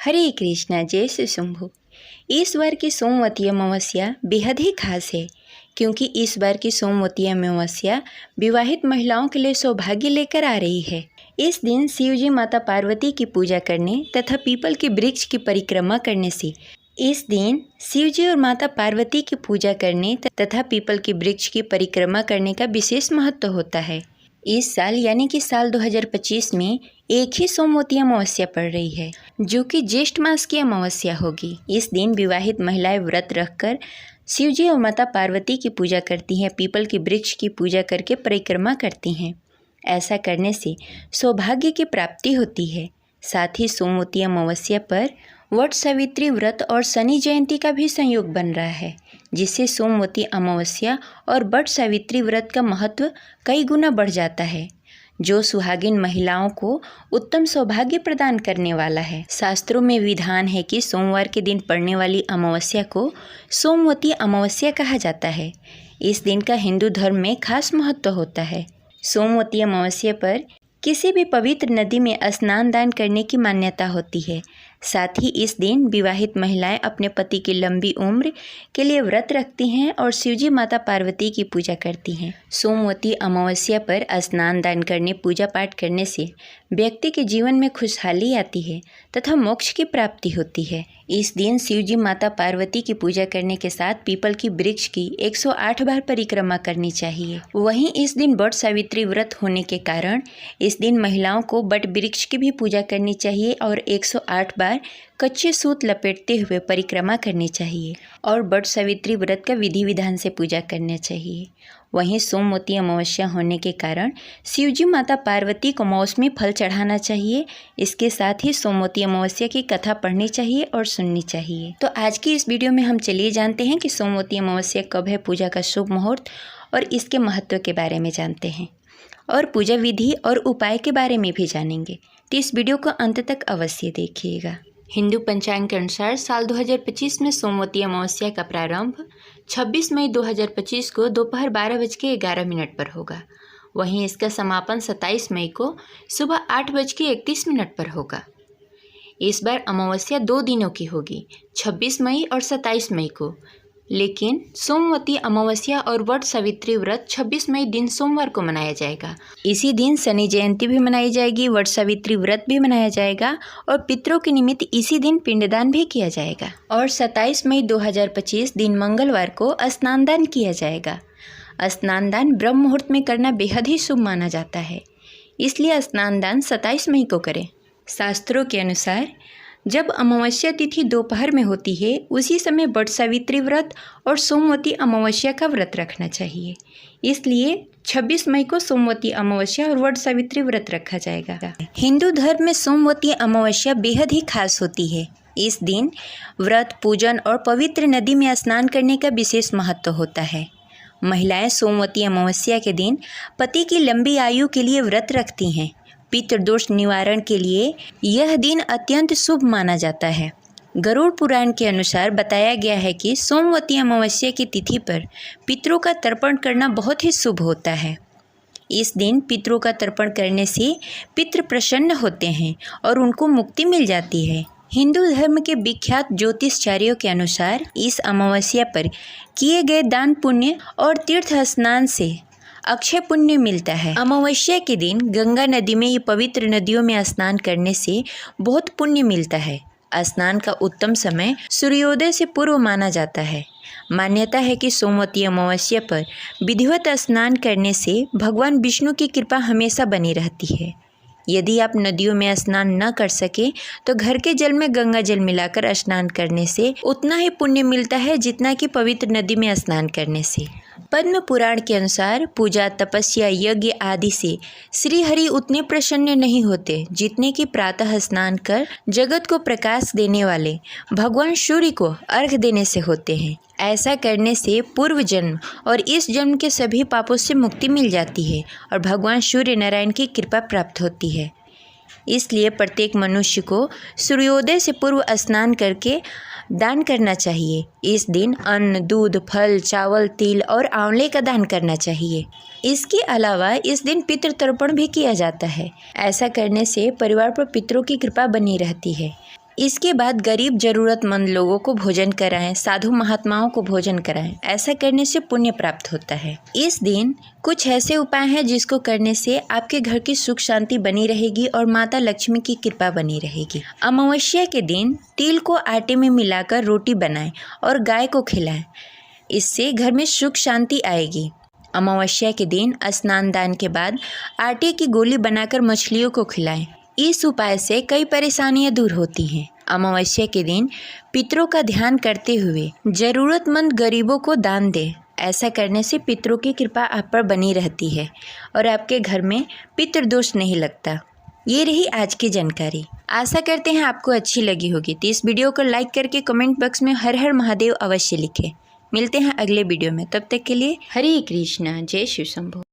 हरे कृष्णा, जय श्री शंभु। इस बार की सोमवती अमावस्या बेहद ही खास है क्योंकि इस बार की सोमवती अमावस्या विवाहित महिलाओं के लिए सौभाग्य लेकर आ रही है। इस दिन शिव जी माता पार्वती की पूजा करने तथा पीपल के वृक्ष की परिक्रमा करने से इस दिन शिव जी और माता पार्वती की पूजा करने तथा पीपल के वृक्ष की परिक्रमा करने का विशेष महत्व होता है। इस साल यानी कि साल 2025 में एक ही सोमवती अमावस्या पड़ रही है जो कि ज्येष्ठ मास की अमावस्या होगी। इस दिन विवाहित महिलाएं व्रत रखकर शिव जी और माता पार्वती की पूजा करती हैं, पीपल के वृक्ष की पूजा करके परिक्रमा करती हैं। ऐसा करने से सौभाग्य की प्राप्ति होती है। साथ ही सोमवती अमावस्या पर वट सावित्री व्रत और शनि जयंती का भी संयोग बन रहा है, जिससे सोमवती अमावस्या और वट सावित्री व्रत का महत्व कई गुना बढ़ जाता है, जो सुहागिन महिलाओं को उत्तम सौभाग्य प्रदान करने वाला है। शास्त्रों में विधान है कि सोमवार के दिन पड़ने वाली अमावस्या को सोमवती अमावस्या कहा जाता है। इस दिन का हिंदू धर्म में खास महत्व होता है। सोमवती अमावस्या पर किसी भी पवित्र नदी में स्नान दान करने की मान्यता होती है। साथ ही इस दिन विवाहित महिलाएं अपने पति की लंबी उम्र के लिए व्रत रखती हैं और शिवजी माता पार्वती की पूजा करती हैं। सोमवती अमावस्या पर स्नान दान करने, पूजा पाठ करने से व्यक्ति के जीवन में खुशहाली आती है तथा मोक्ष की प्राप्ति होती है। इस दिन शिवजी माता पार्वती की पूजा करने के साथ पीपल की वृक्ष की 108 बार परिक्रमा करनी चाहिए। वहीं इस दिन वट सावित्री व्रत होने के कारण इस दिन महिलाओं को वट वृक्ष की भी पूजा करनी चाहिए और 108 बार कच्चे सूत लपेटते हुए परिक्रमा करनी चाहिए और वट सावित्री व्रत का विधि विधान से पूजा करना चाहिए। वहीं सोमवती अमावस्या होने के कारण शिवजी माता पार्वती को मौसमी फल चढ़ाना चाहिए। इसके साथ ही सोमवती अमावस्या की कथा पढ़नी चाहिए और सुननी चाहिए। तो आज की इस वीडियो में हम चलिए जानते हैं कि सोमवती अमावस्या कब है, पूजा का शुभ मुहूर्त और इसके महत्व के बारे में जानते हैं और पूजा विधि और उपाय के बारे में भी जानेंगे। तो इस वीडियो को अंत तक अवश्य देखिएगा। हिंदू पंचांग के अनुसार साल 2025 में सोमवती अमावस्या का प्रारंभ 26 मई 2025 को दोपहर 12:11 पर होगा। वहीं इसका समापन 27 मई को सुबह 8:31 पर होगा। इस बार अमावस्या 2 दिनों की होगी, 26 मई और 27 मई को, लेकिन सोमवती अमावस्या और वट सावित्री व्रत 26 मई दिन सोमवार को मनाया जाएगा। इसी दिन शनि जयंती भी मनाई जाएगी, वट सावित्री व्रत भी मनाया जाएगा और पितरों के निमित्त इसी दिन पिंडदान भी किया जाएगा। और 27 मई 2025 दिन मंगलवार को स्नान दान किया जाएगा। स्नान दान ब्रह्म मुहूर्त में करना बेहद ही शुभ माना जाता है, इसलिए स्नान दान 27 मई को करें। शास्त्रों के अनुसार जब अमावस्या तिथि दोपहर में होती है, उसी समय वट सावित्री व्रत और सोमवती अमावस्या का व्रत रखना चाहिए। इसलिए 26 मई को सोमवती अमावस्या और वट सावित्री व्रत रखा जाएगा। हिंदू धर्म में सोमवती अमावस्या बेहद ही खास होती है। इस दिन व्रत, पूजन और पवित्र नदी में स्नान करने का विशेष महत्व होता है। महिलाएं सोमवती अमावस्या के दिन पति की लंबी आयु के लिए व्रत रखती हैं। पितृदोष निवारण के लिए यह दिन अत्यंत शुभ माना जाता है। गरुड़ पुराण के अनुसार बताया गया है कि सोमवती अमावस्या की तिथि पर पितरों का तर्पण करना बहुत ही शुभ होता है। इस दिन पितरों का तर्पण करने से पितृ प्रसन्न होते हैं और उनको मुक्ति मिल जाती है। हिंदू धर्म के विख्यात ज्योतिषाचार्यों के अनुसार इस अमावस्या पर किए गए दान पुण्य और तीर्थ स्नान से अक्षय पुण्य मिलता है। अमावस्या के दिन गंगा नदी में, ये पवित्र नदियों में स्नान करने से बहुत पुण्य मिलता है। स्नान का उत्तम समय सूर्योदय से पूर्व माना जाता है। मान्यता है कि सोमवती अमावस्या पर विधिवत स्नान करने से भगवान विष्णु की कृपा हमेशा बनी रहती है। यदि आप नदियों में स्नान न कर सके तो घर के जल में गंगा जल मिलाकर स्नान करने से उतना ही पुण्य मिलता है जितना कि पवित्र नदी में स्नान करने से। पद्म पुराण के अनुसार पूजा, तपस्या, यज्ञ आदि से श्री हरि उतने प्रसन्न नहीं होते जितने कि प्रातः स्नान कर जगत को प्रकाश देने वाले भगवान सूर्य को अर्घ देने से होते हैं। ऐसा करने से पूर्व जन्म और इस जन्म के सभी पापों से मुक्ति मिल जाती है और भगवान सूर्य नारायण की कृपा प्राप्त होती है। इसलिए प्रत्येक मनुष्य को सूर्योदय से पूर्व स्नान करके दान करना चाहिए। इस दिन अन्न, दूध, फल, चावल, तिल और आंवले का दान करना चाहिए। इसके अलावा इस दिन पितृ तर्पण भी किया जाता है। ऐसा करने से परिवार पर पितरों की कृपा बनी रहती है। इसके बाद गरीब ज़रूरतमंद लोगों को भोजन कराएं, साधु महात्माओं को भोजन कराएं। ऐसा करने से पुण्य प्राप्त होता है। इस दिन कुछ ऐसे उपाय हैं जिसको करने से आपके घर की सुख शांति बनी रहेगी और माता लक्ष्मी की कृपा बनी रहेगी। अमावस्या के दिन तिल को आटे में मिलाकर रोटी बनाएं और गाय को खिलाएं। इससे घर में सुख शांति आएगी। अमावस्या के दिन स्नान दान के बाद आटे की गोली बनाकर मछलियों को खिलाएं। इस उपाय से कई परेशानियां दूर होती हैं। अमावस्या के दिन पितरों का ध्यान करते हुए ज़रूरतमंद गरीबों को दान दें। ऐसा करने से पितरों की कृपा आप पर बनी रहती है और आपके घर में पितृदोष नहीं लगता। ये रही आज की जानकारी। आशा करते हैं आपको अच्छी लगी होगी। तो इस वीडियो को लाइक करके कमेंट बॉक्स में हर हर महादेव अवश्य लिखें। मिलते हैं अगले वीडियो में। तब तक के लिए हरे कृष्णा, जय शिव शंभो।